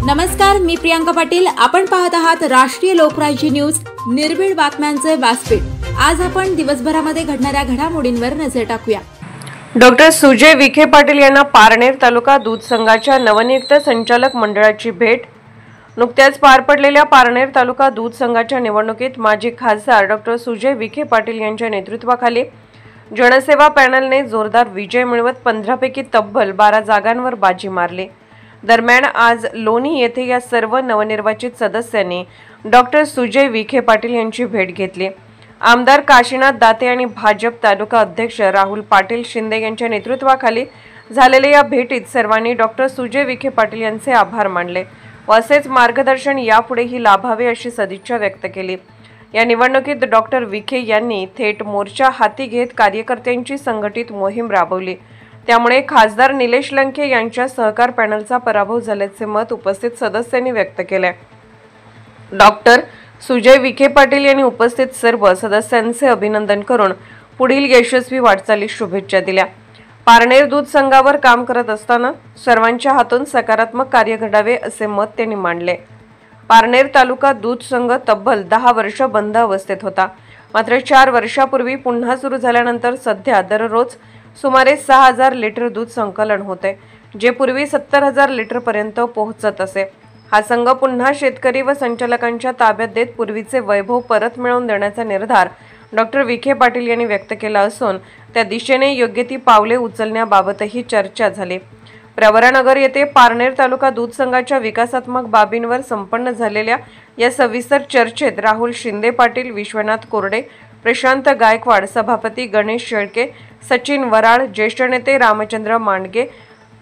नमस्कार, मी प्रियांका पाटील। आपण पाहत आहात राष्ट्रीय लोकराज्य न्यूज, निर्भीड बातम्यांचे व्यासपीठ। आज आपण दिवसभरामध्ये घडणाऱ्या घडामोडींवर नजर टाकूया। डॉक्टर सुजय विखे पाटील यांना पारनेर तालुका दूध संघाच्या नवनियुक्त संचालक मंडळाची भेट। नुकत्याच पार पडलेल्या पारनेर तालुका दूध संघाच्या निवडणुकीत माजी खासदार डॉक्टर सुजय विखे पाटील यांच्या नेतृत्वाखाली जनसेवा पॅनलने जोरदार विजय मिळवत 15 पैकी तब्बल 12 जागांवर बाजी मारली। दरम्यान आज लोणी येथे या सर्व नवनिर्वाचित सदस्यांनी डॉक्टर सुजय विखे पाटील यांची भेट घेतली। आमदार काशीनाथ दाते आणि भाजप तालुका अध्यक्ष राहुल पाटील शिंदे यांच्या नेतृत्वाखाली झालेल्या या भेटीत सर्वांनी डॉक्टर सुजय विखे पाटील यांचे आभार मानले व असेच मार्गदर्शन यापुढेही लाभावे अशी सदिच्छा व्यक्त केली। या निवडणुकीत डॉक्टर विखे यांनी थेट मोर्चा हाती घेत कार्यकर्त्यांची संघटित मोहीम राबवली। त्यामुळे खासदार निलेश लंके यांच्या सहकार पॅनलचा पराभव झाल्याचे मत उपस्थित सदस्यांनी व्यक्त केले। डॉक्टर सुजय विखे पाटील यांनी उपस्थित सर्व सदस्यांचे अभिनंदन करून पुढील यशस्वी वाटचालीस शुभेच्छा दिल्या। पारनेर दूध संघावर काम करत असताना सर्वांच्या हातून सकारात्मक कार्य घडावे असे मत त्यांनी मांडले। पारनेर तालुका दूध संघ तब्बल 10 वर्ष बंद अवस्थेत होता, मात्र 4 वर्षापूर्वी पुन्हा सुरू झाल्यानंतर सध्या दररोज सुमारे 6000 लिटर दूध संकलन होते, जे पूर्वी 70,000 लिटर पर्यंत पोहोचत असे। हा संघ पुन्हा शेतकरी व संचालकांच्या ताब्यात देत पूर्वीचे वैभव परत मिळवून देण्याचा निर्धार डॉक्टर विखे पाटील यांनी व्यक्त केला असून त्या दिशेने योग्य ती पावले उचलण्याबाबतही चर्चा झाली। प्रवरानगर येथे पारनेर तालुका दूध संघाच्या विकासात्मक बाबींवर संपन्न झालेल्या या सविस्तर चर्चेत राहुल शिंदे पाटील, विश्वनाथ कोरडे, प्रशांत गायकवाड, सभापती गणेश शेळके, सचिन वराळ, ज्येष्ठ नेते रामचंद्र मांडगे,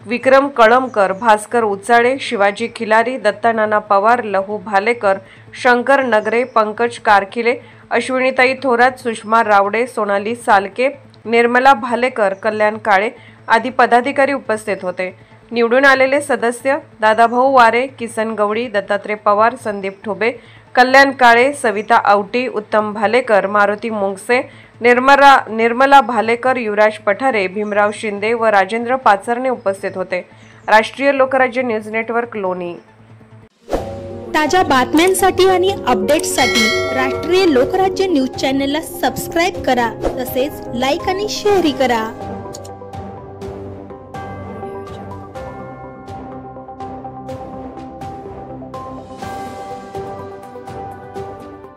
विक्रम कळमकर, भास्कर उचाळे, शिवाजी खिलारी, दत्तानाना पवार, लहू भालेकर, शंकर नगरे, पंकज कारखिले, अश्विनीताई थोरात, सुषमा रावडे, सोनाली सालके, निर्मला भालेकर, कल्याण काळे आदी पदाधिकारी उपस्थित होते। निवडून आलेले सदस्य दादाभाऊ वारे, किसन गवडी, दत्तात्रय पवार, संदीप ठोबे, कल्याण काळे, सविता आवटी, उत्तम भालेकर, मारुती मुंगसे, निर्मला भालेकर, युवराज पठारे, भीमराव शिंदे व राजेंद्र पाचरणे उपस्थित होते। राष्ट्रीय लोकराज्य न्यूज नेटवर्क लोणी। ताज्या बातम्यांसाठी आणि अपडेट्ससाठी राष्ट्रीय लोकराज्य न्यूज चॅनलला सबस्क्राइब करा, तसेच लाईक आणि शेअर करा।